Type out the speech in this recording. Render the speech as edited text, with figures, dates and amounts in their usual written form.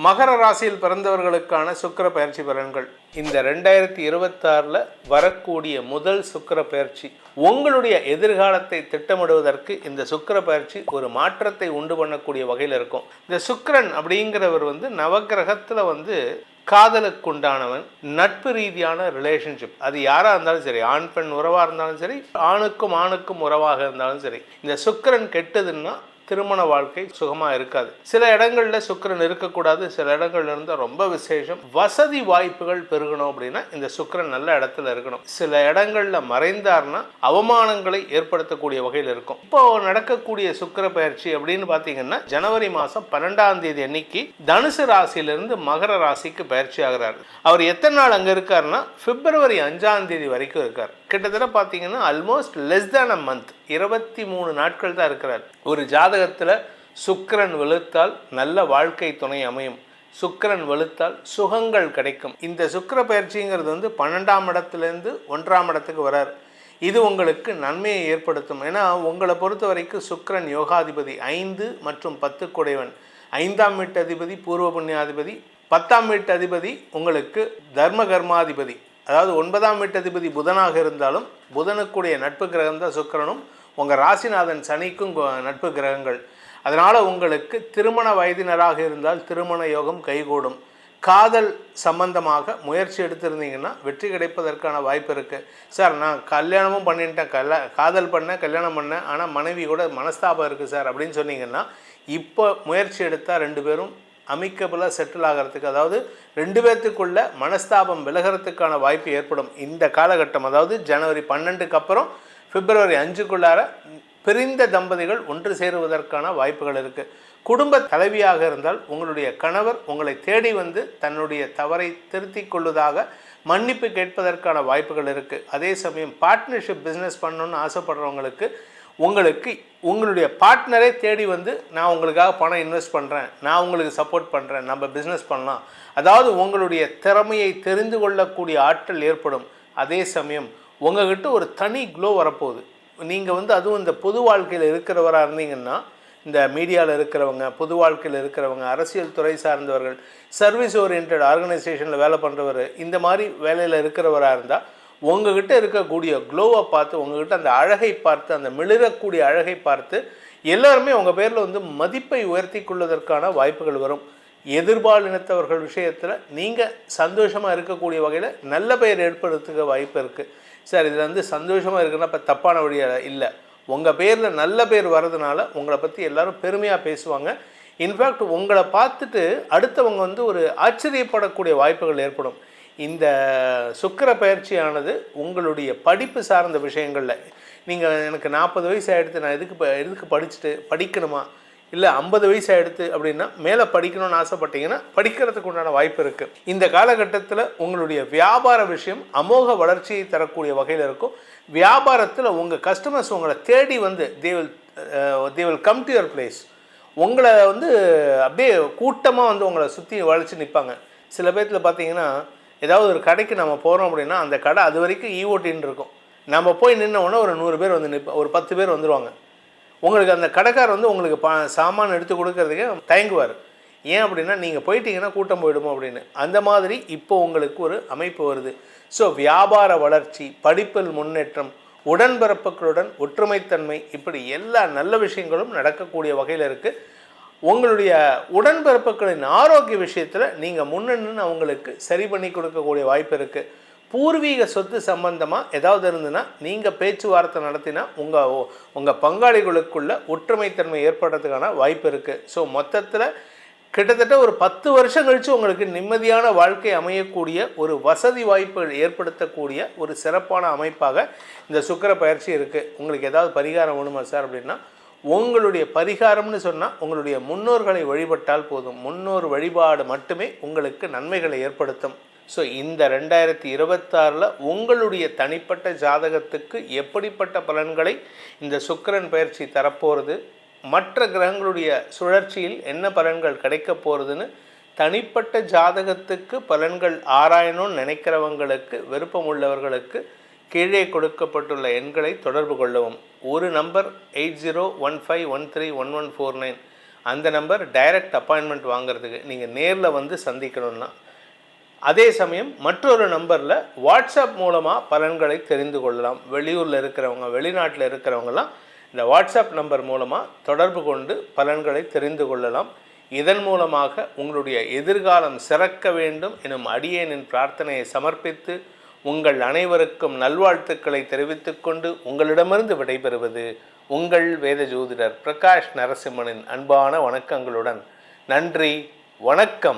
மகர ராசியில் பிறந்தவர்களுக்கான சுக்கிர பயிற்சி பலன்கள் இந்த 2026 வரக்கூடிய முதல் சுக்கிர பயிற்சி உங்களுடைய எதிர்காலத்தை திட்டமிடுவதற்கு இந்த சுக்கிர பயிற்சி ஒரு மாற்றத்தை உண்டு பண்ணக்கூடிய வகையில் இருக்கும். இந்த சுக்கிரன் அப்படிங்கிறவர் நவகிரகத்தில் காதலுக்கு உண்டானவன், நட்பு ரீதியான ரிலேஷன்ஷிப், அது யாராக இருந்தாலும் சரி, ஆண் பெண் உறவாக இருந்தாலும் சரி, ஆணுக்கும் ஆணுக்கும் உறவாக இருந்தாலும் சரி, இந்த சுக்கிரன் கெட்டதுன்னா திருமண வாழ்க்கை சுகமாக இருக்காது. சில இடங்களில் சுக்கிரன் இருக்கக்கூடாது, சில இடங்கள்ல இருந்தால் ரொம்ப விசேஷம். வசதி வாய்ப்புகள் பெருகணும் அப்படின்னா இந்த சுக்கிரன் நல்ல இடத்துல இருக்கணும். சில இடங்களில் மறைந்தார்னா அவமானங்களை ஏற்படுத்தக்கூடிய வகையில் இருக்கும். இப்போ நடக்கக்கூடிய சுக்கிர பயிற்சி அப்படின்னு பார்த்தீங்கன்னா ஜனவரி மாதம் 12ஆம் தேதி அன்னைக்கு தனுசு ராசியிலிருந்து மகர ராசிக்கு பயிற்சி ஆகிறார். அவர் எத்தனை நாள் அங்கே இருக்காருன்னா பிப்ரவரி 5ஆம் தேதி வரைக்கும் இருக்கார். கிட்டத்தட்ட பார்த்தீங்கன்னா almost less than a month, 23 நாட்கள் தான் இருக்கிறார். ஒரு ஜாதகத்தில் சுக்கிரன் வெளுத்தால் நல்ல வாழ்க்கை துணை அமையும், சுக்கிரன் வெளுத்தால் சுகங்கள் கிடைக்கும். இந்த சுக்கிர பயிற்சிங்கிறது 12ஆம் இடத்துலேருந்து 1ஆம் இடத்துக்கு வரார். இது உங்களுக்கு நன்மையை ஏற்படுத்தும். ஏன்னா உங்களை பொறுத்த வரைக்கும் சுக்கிரன் யோகாதிபதி, 5 மற்றும் 10 குடைவன், 5ஆம் வீட்டு அதிபதி பூர்வ புண்ணியாதிபதி, 10ஆம் வீட்டு அதிபதி உங்களுக்கு தர்ம கர்மாதிபதி. அதாவது 9ஆம் வீட்டு அதிபதி புதனாக இருந்தாலும் புதனுக்குடைய நட்பு கிரகம் தான் சுக்கிரனும், உங்கள் ராசிநாதன் சனிக்கும் நட்பு கிரகங்கள். அதனால் உங்களுக்கு திருமண வயதினராக இருந்தால் திருமண யோகம் கைகூடும். காதல் சம்பந்தமாக முயற்சி எடுத்திருந்தீங்கன்னா வெற்றி கிடைப்பதற்கான வாய்ப்பு இருக்குது. சார் நான் கல்யாணமும் பண்ணிட்டேன், காதல் பண்ணேன், கல்யாணம் பண்ணேன், ஆனால் மனைவி கூட மனஸ்தாபம் இருக்குது சார் அப்படின்னு சொன்னீங்கன்னா இப்போ முயற்சி எடுத்தால் 2 பேரும் அமிக்கபுளாக செட்டில் ஆகிறதுக்கு, அதாவது 2 பேர்த்துக்குள்ள மனஸ்தாபம் விலகிறதுக்கான வாய்ப்பு ஏற்படும். இந்த காலகட்டம், அதாவது ஜனவரி 12க்கு அப்புறம் பிப்ரவரி 5க்குள்ளார பிரிந்த தம்பதிகள் ஒன்று சேருவதற்கான வாய்ப்புகள் இருக்குது. குடும்ப தலைவியாக இருந்தால் உங்களுடைய கணவர் உங்களை தேடி தன்னுடைய தவறை திருத்தி கொள்வதாக மன்னிப்பு கேட்பதற்கான வாய்ப்புகள் இருக்குது. அதே சமயம் பார்ட்னர்ஷிப் பிஸ்னஸ் பண்ணணுன்னு ஆசைப்படுறவங்களுக்கு உங்களுடைய பார்ட்னரே தேடி நான் உங்களுக்காக பணம் இன்வெஸ்ட் பண்ணுறேன், நான் உங்களுக்கு சப்போர்ட் பண்ணுறேன், நம்ம பிஸ்னஸ் பண்ணலாம், அதாவது உங்களுடைய திறமையை தெரிந்து கொள்ளக்கூடிய ஆற்றல் ஏற்படும். அதே சமயம் உங்கள்கிட்ட ஒரு தனி க்ளோ வரப்போகுது. நீங்கள் அதுவும் இந்த பொது வாழ்க்கையில் இருக்கிறவராக இருந்தீங்கன்னா, இந்த மீடியாவில் இருக்கிறவங்க, பொது வாழ்க்கையில் இருக்கிறவங்க, அரசியல் துறை சார்ந்தவர்கள், சர்வீஸ் ஓரியன்ட் ஆர்கனைசேஷனில் வேலை பண்ணுறவர், இந்த மாதிரி வேலையில் இருக்கிறவராக இருந்தால் உங்ககிட்ட இருக்கக்கூடிய க்ளோவை பார்த்து, உங்ககிட்ட அந்த அழகை பார்த்து, அந்த மிளிரக்கூடிய அழகை பார்த்து எல்லாருமே உங்கள் பேரில் மதிப்பை உயர்த்தி கொள்வதற்கான வாய்ப்புகள் வரும். எதிர்பாலினத்தவர்கள் விஷயத்தில் நீங்கள் சந்தோஷமாக இருக்கக்கூடிய வகையில் நல்ல பெயர் ஏற்படுறதுக்கு வாய்ப்பு இருக்குது. சார் இதில் சந்தோஷமாக இருக்குன்னா இப்போ தப்பான வழியாக இல்லை, உங்கள் பேரில் நல்ல பேர் வர்றதுனால உங்களை பற்றி எல்லோரும் பெருமையாக பேசுவாங்க. இன்ஃபேக்ட் உங்களை பார்த்துட்டு அடுத்தவங்க ஒரு ஆச்சரியப்படக்கூடிய வாய்ப்புகள் ஏற்படும். இந்த சுக்கிர பயிற்சியானது உங்களுடைய படிப்பு சார்ந்த விஷயங்களில், நீங்கள் எனக்கு 40 வயசு ஆகிடுத்து, நான் எதுக்கு படிக்கணுமா, இல்லை 50 வயசு ஆகிடுத்து அப்படின்னா மேலே படிக்கணும்னு ஆசைப்பட்டீங்கன்னா படிக்கிறதுக்கு உண்டான வாய்ப்பு இருக்குது. இந்த காலகட்டத்தில் உங்களுடைய வியாபார விஷயம் அமோக வளர்ச்சியை தரக்கூடிய வகையில் இருக்கும். வியாபாரத்தில் உங்கள் கஸ்டமர்ஸ் உங்களை தேடி they will come to your place. உங்களை அப்படியே கூட்டமாக உங்களை சுற்றி வளைச்சி நிற்பாங்க. சில பேர்த்தில் பார்த்தீங்கன்னா ஏதாவது ஒரு கடைக்கு நம்ம போகிறோம் அப்படின்னா அந்த கடை அது வரைக்கும் ஈஓட்டின்னு இருக்கும். நம்ம போய் நின்னோடனே ஒரு 100 பேர் ஒரு 10 பேர் வந்துடுவாங்க. உங்களுக்கு அந்த கடைக்காரர் உங்களுக்கு சாமான் எடுத்து கொடுக்கறதுக்கே தயங்குவார். ஏன் அப்படின்னா நீங்கள் போயிட்டீங்கன்னா கூட்டம் போயிடுமோ அப்படின்னு. அந்த மாதிரி இப்போ உங்களுக்கு ஒரு அமைப்பு வருது. ஸோ வியாபார வளர்ச்சி, படிப்பில் முன்னேற்றம், உடன்பிறப்புகளுடன் ஒற்றுமைத்தன்மை, இப்படி எல்லா நல்ல விஷயங்களும் நடக்கக்கூடிய வகையில் இருக்குது. உங்களுடைய உடன்பிறப்புகளின் ஆரோக்கிய விஷயத்தில் நீங்கள் முன்னன்னு அவங்களுக்கு சரி பண்ணி கொடுக்கக்கூடிய வாய்ப்பு இருக்குது. பூர்வீக சொத்து சம்பந்தமாக ஏதாவது இருந்துன்னா நீங்கள் பேச்சுவார்த்தை நடத்தினா உங்கள் பங்காளிகளுக்குள்ள ஒற்றுமைத்தன்மை ஏற்படுறதுக்கான வாய்ப்பு இருக்குது. ஸோ மொத்தத்தில் கிட்டத்தட்ட ஒரு 10 வருஷம் கழித்து உங்களுக்கு நிம்மதியான வாழ்க்கை அமையக்கூடிய ஒரு வசதி வாய்ப்புகள் ஏற்படுத்தக்கூடிய ஒரு சிறப்பான அமைப்பாக இந்த சுக்கிர பயிற்சி இருக்குது. உங்களுக்கு ஏதாவது பரிகாரம் வேணுமா சார் அப்படின்னா, உங்களுடைய பரிகாரம்னு சொன்னால் உங்களுடைய முன்னோர்களை வழிபட்டால் போதும். முன்னோர் வழிபாடு மட்டுமே உங்களுக்கு நன்மைகளை ஏற்படுத்தும். ஸோ இந்த 2026 உங்களுடைய தனிப்பட்ட ஜாதகத்துக்கு எப்படிப்பட்ட பலன்களை இந்த சுக்கிரன் பயிற்சி தரப்போகிறது, மற்ற கிரகங்களுடைய சுழற்சியில் என்ன பலன்கள் கிடைக்க போகிறதுன்னு தனிப்பட்ட ஜாதகத்துக்கு பலன்கள் ஆராயணும்னு நினைக்கிறவங்களுக்கு, விருப்பம் உள்ளவர்களுக்கு கீழே கொடுக்கப்பட்டுள்ள எண்களை தொடர்பு கொள்ளவும். ஒரு நம்பர் 8015131149, அந்த நம்பர் டைரக்ட் அப்பாயின்மெண்ட் வாங்குறதுக்கு, நீங்கள் நேரில் வந்து சந்திக்கணும்னா. அதே சமயம் மற்றொரு நம்பரில் வாட்ஸ்அப் மூலமாக பலன்களை தெரிந்து கொள்ளலாம். வெளியூரில் இருக்கிறவங்க, வெளிநாட்டில் இருக்கிறவங்கலாம் இந்த வாட்ஸ்அப் நம்பர் மூலமாக தொடர்பு கொண்டு பலன்களை தெரிந்து கொள்ளலாம். இதன் மூலமாக உங்களுடைய எதிர்காலம் சிறக்க வேண்டும் எனும் அடியேனின் பிரார்த்தனையை சமர்ப்பித்து உங்கள் அனைவருக்கும் நல்வாழ்த்துக்களை தெரிவித்துக்கொண்டு உங்களிடமிருந்து விடைபெறுவது உங்கள் வேத ஜோதிடர் பிரகாஷ் நரசிம்மனின் அன்பான வணக்கங்களுடன். நன்றி, வணக்கம்.